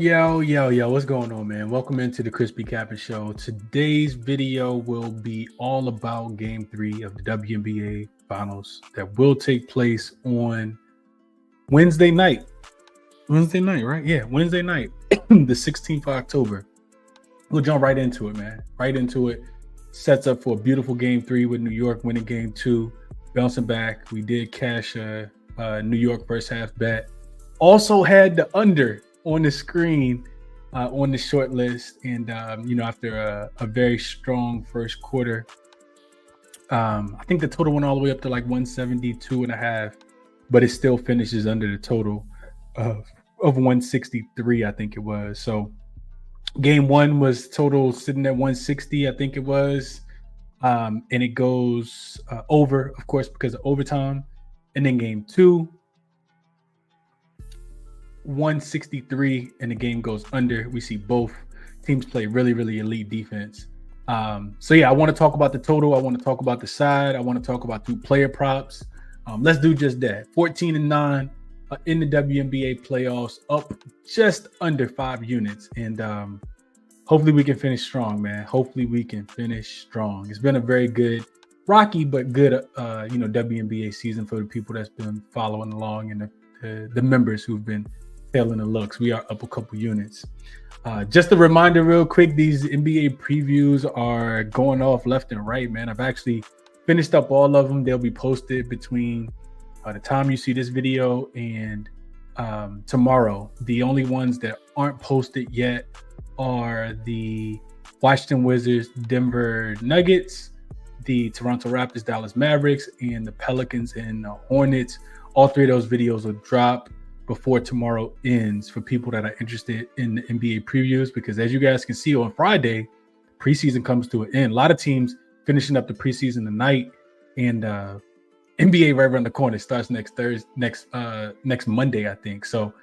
Yo, what's going on, man? Welcome into the ChrisBeCappinn Show. Today's video will be all about Game 3 of the WNBA Finals that will take place on Wednesday night. Wednesday night, right? Yeah, Wednesday night, the 16th of October. We'll jump right into it, man. Right into it. Sets up for a beautiful Game 3 with New York winning Game 2. Bouncing back. We did cash a New York first half bet. Also had the under on the screen on the short list, and after a very strong first quarter, I think the total went all the way up to like 172.5, but it still finishes under the total of 163, I think it was. So game one was total sitting at 160, I think it was, and it goes over, of course, because of overtime. And then game two, 163, and the game goes under. We see both teams play really, really elite defense. I want to talk about the total. I want to talk about the side. I want to talk about two player props. Let's do just that. 14-9 in the WNBA playoffs, up just under 5 units, and hopefully we can finish strong, man. Hopefully we can finish strong. It's been a very good, rocky but good WNBA season for the people that's been following along, and the members who've been tailing the looks. We are up a couple units. Just a reminder real quick, these NBA previews are going off left and right, man. I've actually finished up all of them. They'll be posted between the time you see this video and tomorrow. The only ones that aren't posted yet are the Washington Wizards, Denver Nuggets, the Toronto Raptors, Dallas Mavericks, and the Pelicans and the Hornets. All three of those videos will drop before tomorrow ends for people that are interested in the NBA previews, because as you guys can see on Friday, preseason comes to an end. A lot of teams finishing up the preseason tonight, and NBA right around the corner. Starts next Monday, I think. So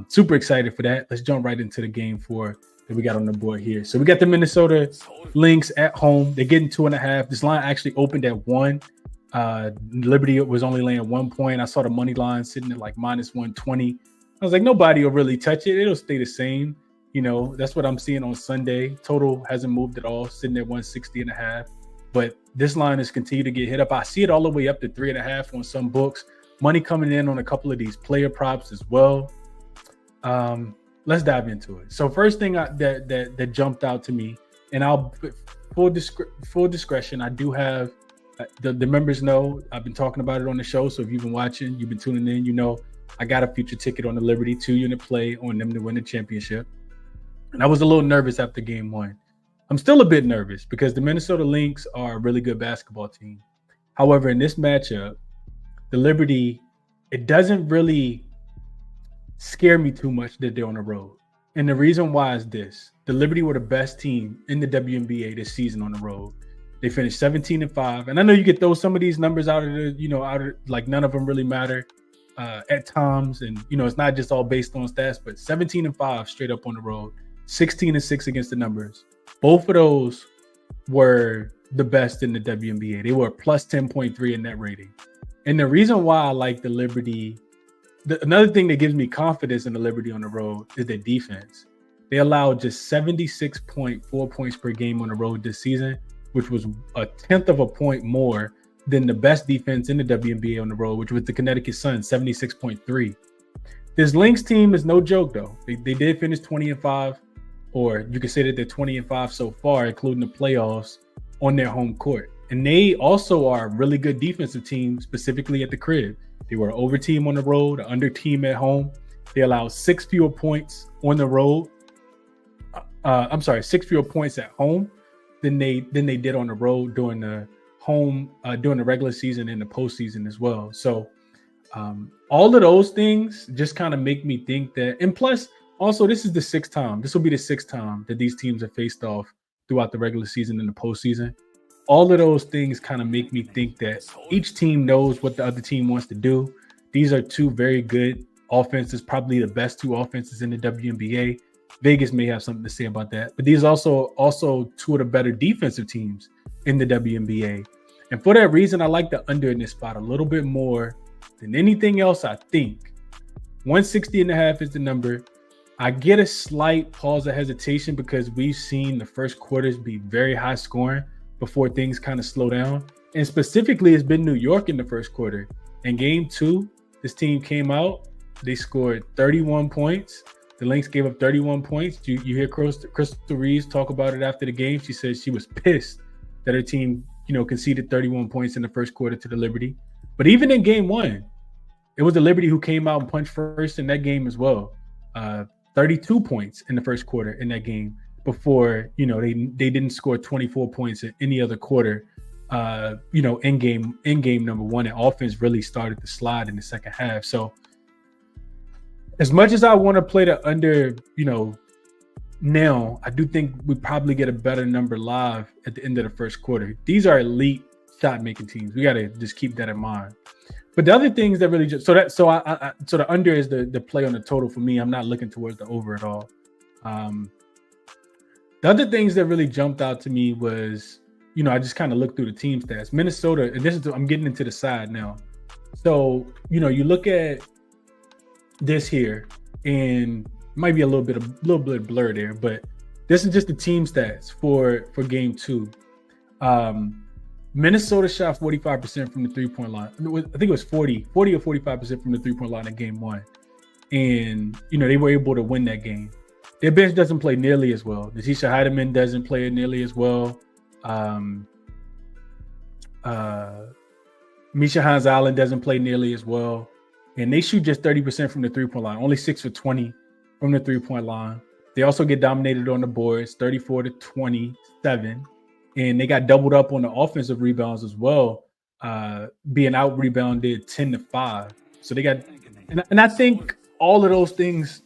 super excited for that. Let's jump right into the game four that we got on the board here. So we got the Minnesota Lynx at home. They're getting 2.5. This line actually opened at 1. Liberty was only laying 1 point. I saw the money line sitting at like minus 120. I was like, nobody will really touch it. It'll stay the same. That's what I'm seeing on Sunday. Total hasn't moved at all, sitting at 160.5. But this line has continued to get hit up. I see it all the way up to 3.5 on some books. Money coming in on a couple of these player props as well. Let's dive into it. So first thing that jumped out to me, and I'll full discretion, I do have the members know I've been talking about it on the show. So if you've been watching, you've been tuning in, I got a future ticket on the Liberty 2-unit play on them to win the championship. And I was a little nervous after game one. I'm still a bit nervous because the Minnesota Lynx are a really good basketball team. However, in this matchup, the Liberty, it doesn't really scare me too much that they're on the road. And the reason why is this. The Liberty were the best team in the WNBA this season on the road. They finished 17-5. And I know you could throw some of these numbers out of like none of them really matter at times. And, it's not just all based on stats, but 17-5 straight up on the road, 16-6 against the numbers. Both of those were the best in the WNBA. They were plus 10.3 in net rating. And the reason why I like the Liberty, another thing that gives me confidence in the Liberty on the road is their defense. They allowed just 76.4 points per game on the road this season, which was 1/10 of a point more than the best defense in the WNBA on the road, which was the Connecticut Sun, 76.3. This Lynx team is no joke, though. They did finish 20-5, or you could say that they're 20-5 so far, including the playoffs, on their home court. And they also are a really good defensive team, specifically at the crib. They were an over team on the road, an under team at home. They allowed 6 fewer points on the road. 6 fewer points at home than they did on the road during the regular season and the postseason as well. So all of those things just kind of make me think that, and plus also this is the 6th time. This will be the 6th time that these teams have faced off throughout the regular season and the postseason. All of those things kind of make me think that each team knows what the other team wants to do. These are two very good offenses, probably the best two offenses in the WNBA. Vegas may have something to say about that, but these also two of the better defensive teams in the WNBA. And for that reason, I like the under in this spot a little bit more than anything else. I think 160.5 is the number. I get a slight pause of hesitation because we've seen the first quarters be very high scoring before things kind of slow down. And specifically, it's been New York in the first quarter. In game 2, this team came out, they scored 31 points. The Lynx gave up 31 points. You hear Crystal Reeves talk about it after the game. She said she was pissed that her team, conceded 31 points in the first quarter to the Liberty. But even in game 1, it was the Liberty who came out and punched first in that game as well. 32 points in the first quarter in that game before, they didn't score 24 points in any other quarter, in game number 1. And offense really started to slide in the second half. So as much as I want to play the under, now, I do think we probably get a better number live at the end of the first quarter. These are elite shot-making teams. We got to just keep that in mind. But the other things that really so the under is the play on the total for me. I'm not looking towards the over at all. The other things that really jumped out to me was, I just kind of looked through the team stats. Minnesota, and I'm getting into the side now. So, you look at this here, and it might be a little bit of blur there, but this is just the team stats for game 2. Minnesota shot 45% from the three-point line. I think it was 40 or 45% from the three-point line in game 1. And, they were able to win that game. Their bench doesn't play nearly as well. Natisha Heidemann doesn't play nearly as well. Misha Hans-Allen doesn't play nearly as well. And they shoot just 30% from the three-point line, only 6 for 20 from the three-point line. They also get dominated on the boards, 34-27. And they got doubled up on the offensive rebounds as well, being out-rebounded 10-5. So they got – and I think all of those things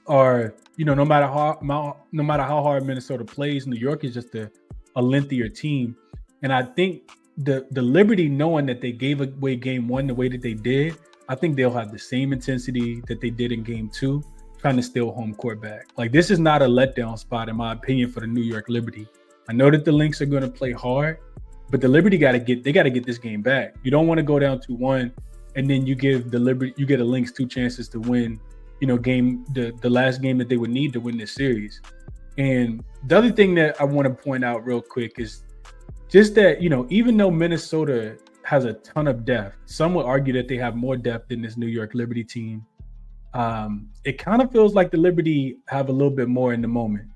are, no matter how hard Minnesota plays, New York is just a lengthier team. And I think the Liberty, knowing that they gave away game 1 the way that they did, I think they'll have the same intensity that they did in game 2, trying to steal home court back. Like, this is not a letdown spot, in my opinion, for the New York Liberty. I know that the Lynx are going to play hard, but the Liberty got to get this game back. You don't want to go down 2-1 and then you get a Lynx 2 chances to win, the last game that they would need to win this series. And the other thing that I want to point out real quick is just that, even though Minnesota has a ton of depth, some would argue that they have more depth than this New York Liberty team. It kind of feels like the Liberty have a little bit more in the moment.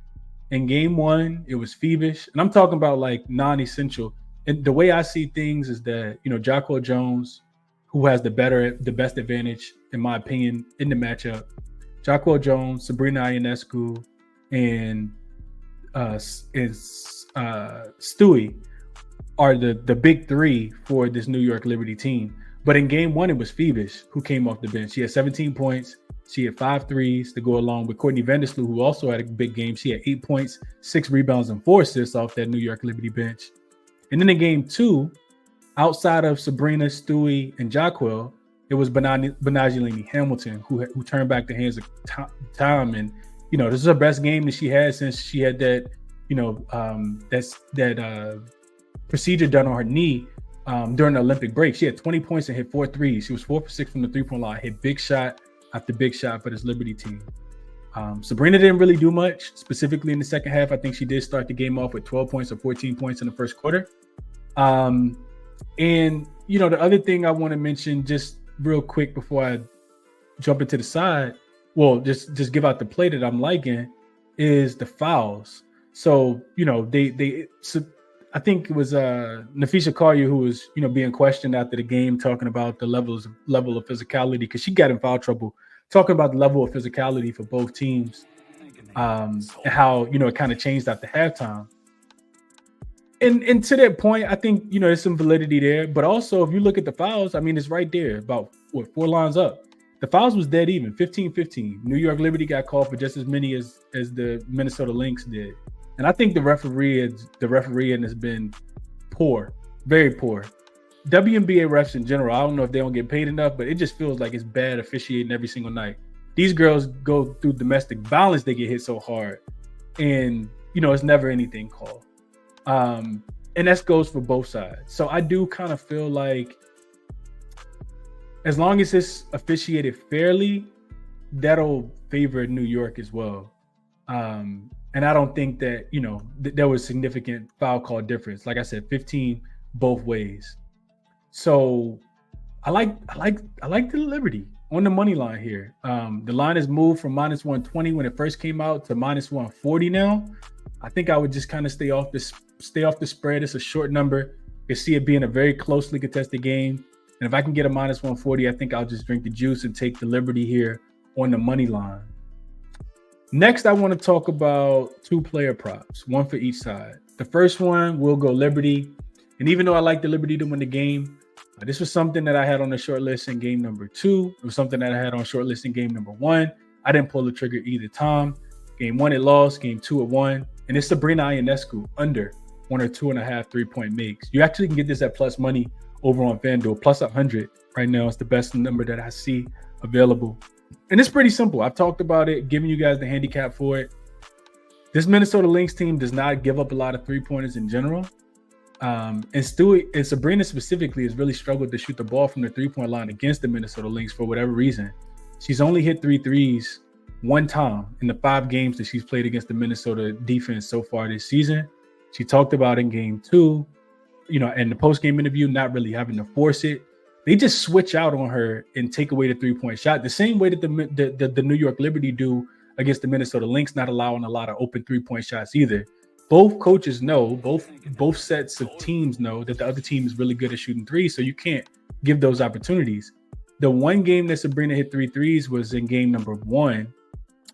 In game 1, it was feverish. And I'm talking about like non-essential. And the way I see things is that, Jacquel Jones, who has the best advantage, in my opinion, in the matchup, Jacquel Jones, Sabrina Ionescu, and Stewie are the big 3 for this New York Liberty team. But in game 1, it was Phoebus who came off the bench. She had 17 points. She had 5 threes to go along with Courtney Vandersloot, who also had a big game. She had 8 points, 6 rebounds, and 4 assists off that New York Liberty bench. And then in game 2, outside of Sabrina, Stewie, and Jacquel, it was Benajelini Hamilton who turned back the hands of time. And, this is her best game that she had since she had that, that procedure done on her knee during the Olympic break. She had 20 points and hit 4 threes. She was 4 for 6 from the three-point line, hit big shot after big shot for this Liberty team. Sabrina didn't really do much, specifically in the second half. I think she did start the game off with 12 points or 14 points in the first quarter. And, the other thing I want to mention just real quick before I jump into the side, well, just give out the play that I'm liking, is the fouls. So, I think it was Nafisha Collier who was, being questioned after the game, talking about the level of physicality, because she got in foul trouble, talking about the level of physicality for both teams, and how, it kind of changed after halftime. And to that point, I think, there's some validity there. But also, if you look at the fouls, I mean, it's right there, about 4 lines up. The fouls was dead even, 15-15. New York Liberty got called for just as many as the Minnesota Lynx did. And I think the refereeing has been poor, very poor. WNBA refs in general, I don't know if they don't get paid enough, but it just feels like it's bad officiating every single night. These girls go through domestic violence, they get hit so hard. And, it's never anything called. And that goes for both sides. So I do kind of feel like as long as it's officiated fairly, that'll favor New York as well. And I don't think that, there was significant foul call difference. Like I said, 15 both ways. So I like the Liberty on the money line here. The line has moved from -120 when it first came out to -140 now. I think I would just kind of stay off the spread. It's a short number. You see it being a very closely contested game. And if I can get a -140, I think I'll just drink the juice and take the Liberty here on the money line. Next, I want to talk about 2 player props, one for each side. The first one, we'll go Liberty. And even though I like the Liberty to win the game, this was something that I had on the short list in game number 2. It was something that I had on short list in game number 1. I didn't pull the trigger either time. Game 1, it lost. Game 2, it won. And it's Sabrina Ionescu under 1 or 2.5 3-point makes. You actually can get this at plus money over on FanDuel, plus 100 right now. It's the best number that I see available. And it's pretty simple. I've talked about it, giving you guys the handicap for it. This Minnesota Lynx team does not give up a lot of 3-pointers in general. And Stewie and Sabrina specifically has really struggled to shoot the ball from the 3-point line against the Minnesota Lynx for whatever reason. She's only hit 3 threes one time in the 5 games that she's played against the Minnesota defense so far this season. She talked about in game 2, in the post-game interview, not really having to force it. They just switch out on her and take away the 3-point shot the same way that the New York Liberty do against the Minnesota Lynx, not allowing a lot of open 3-point shots either. Both coaches know, both sets of teams know that the other team is really good at shooting threes, so you can't give those opportunities. The one game that Sabrina hit 3 threes was in game number 1,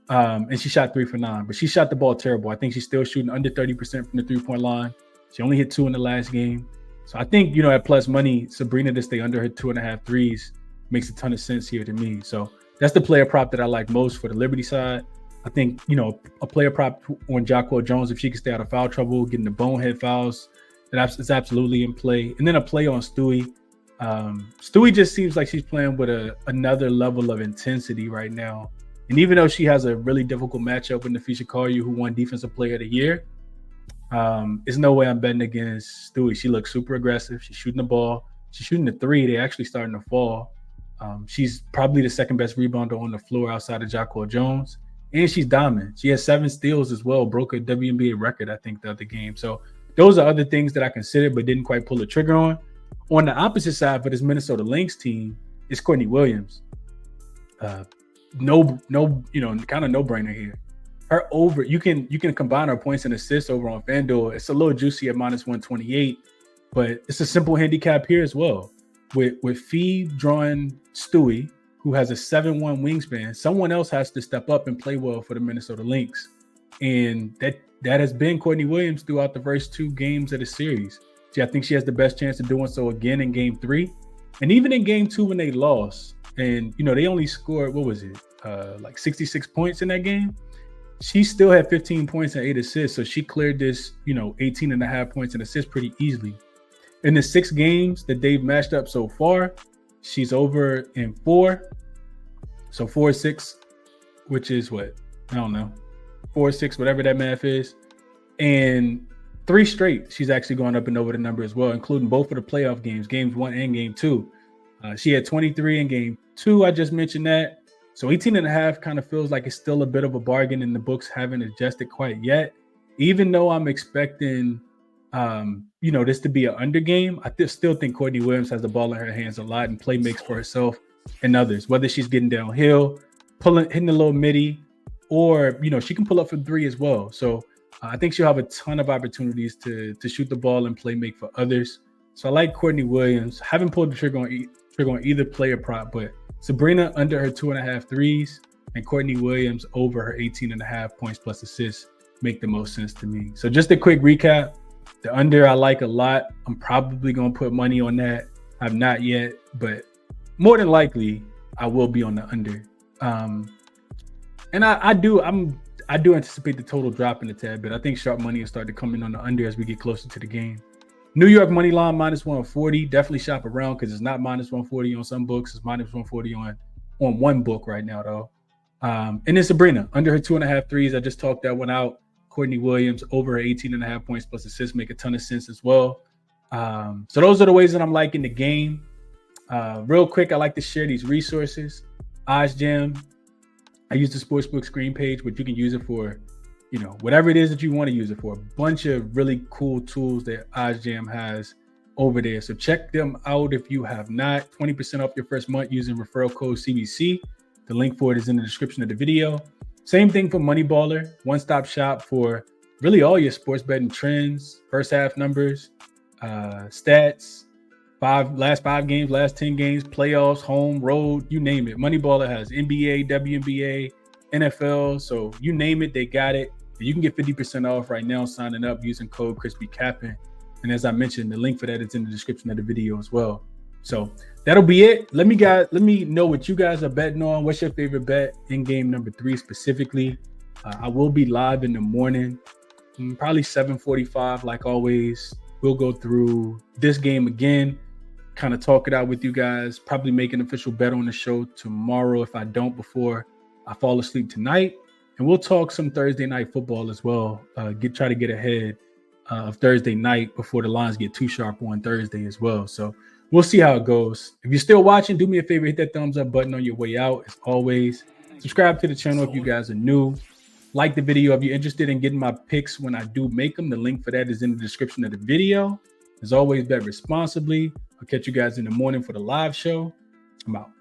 and she shot 3 for 9, but she shot the ball terrible. I think she's still shooting under 30% from the 3-point line. She only hit 2 in the last game. So I think, at plus money, Sabrina to stay under her 2.5 threes makes a ton of sense here to me. So that's the player prop that I like most for the Liberty side. I think, a player prop on Jacquel Jones, if she can stay out of foul trouble, getting the bonehead fouls, that's absolutely in play. And then a play on Stewie. Stewie just seems like she's playing with another level of intensity right now. And even though she has a really difficult matchup with Nafisha Collier, who won Defensive Player of the Year, there's no way I'm betting against Stewie. She looks super aggressive. She's shooting the ball. She's shooting the 3. They're actually starting to fall. She's probably the second best rebounder on the floor outside of Jacquel Jones. And she's dominant. She has 7 steals as well, broke a WNBA record, I think, the other game. So those are other things that I considered but didn't quite pull the trigger on. On the opposite side for this Minnesota Lynx team is Courtney Williams. Kind of no-brainer here. Her over, you can combine her points and assists over on FanDuel. It's a little juicy at -128, but it's a simple handicap here as well. With Fee drawing Stewie, who has a 7'1" wingspan, someone else has to step up and play well for the Minnesota Lynx. And that has been Courtney Williams throughout the first 2 games of the series. I think she has the best chance of doing so again in game 3. And even in game 2 when they lost, and they only scored, what was it? Like 66 points in that game. She still had 15 points and 8 assists. So she cleared this, 18.5 points and assists pretty easily. In the 6 games that they've matched up so far, she's over in 4. So 4-6, which is what? I don't know. 4-6, whatever that math is. And 3 straight, she's actually going up and over the number as well, including both of the playoff games, games 1 and game 2. She had 23 in game 2. I just mentioned that. So 18.5 kind of feels like it's still a bit of a bargain, and the books haven't adjusted quite yet. Even though I'm expecting, this to be an under game, I still think Courtney Williams has the ball in her hands a lot and play makes for herself and others, whether she's getting downhill, hitting a little midi, or, she can pull up from 3 as well. So I think she'll have a ton of opportunities to shoot the ball and play make for others. So I like Courtney Williams. Haven't pulled the trigger on either player prop, but Sabrina under her 2.5 threes and Courtney Williams over her 18.5 points plus assists make the most sense to me. So just a quick recap. The under I like a lot. I'm probably going to put money on that. I've not yet, but more than likely I will be on the under. And I do anticipate the total dropping a tad bit. I think sharp money will start to come in on the under as we get closer to the game. New York money line -140. Definitely shop around because it's not -140 on some books. It's -140 on one book right now, though. And then Sabrina under her 2.5 threes. I just talked that one out. Courtney Williams over her 18.5 points plus assists make a ton of sense as well. So those are the ways that I'm liking the game. Real quick, I like to share these resources. Odds Gem, I use the sportsbook screen page, but you can use it for, you know, whatever it is that you want to use it for. A bunch of really cool tools that OddsJam has over there. So check them out if you have not. 20% off your first month using referral code CBC. The link for it is in the description of the video. Same thing for Moneyballer, one-stop shop for really all your sports betting trends, first half numbers, stats, last 5 games, last 10 games, playoffs, home, road, you name it. Moneyballer has NBA, WNBA, NFL, so you name it, they got it. You can get 50% off right now signing up using code ChrisBeCappinn. And as I mentioned, the link for that is in the description of the video as well. So that'll be it. Let me know what you guys are betting on. What's your favorite bet in game number 3 specifically? I will be live in the morning, probably 7:45 like always. We'll go through this game again, kind of talk it out with you guys, probably make an official bet on the show tomorrow if I don't before I fall asleep tonight. And we'll talk some Thursday night football as well. Try to get ahead of Thursday night before the lines get too sharp on Thursday as well. So we'll see how it goes. If you're still watching, do me a favor, hit that thumbs up button on your way out. As always, subscribe to the channel if you guys are new. Like the video if you're interested in getting my picks when I do make them. The link for that is in the description of the video. As always, bet responsibly. I'll catch you guys in the morning for the live show. I'm out.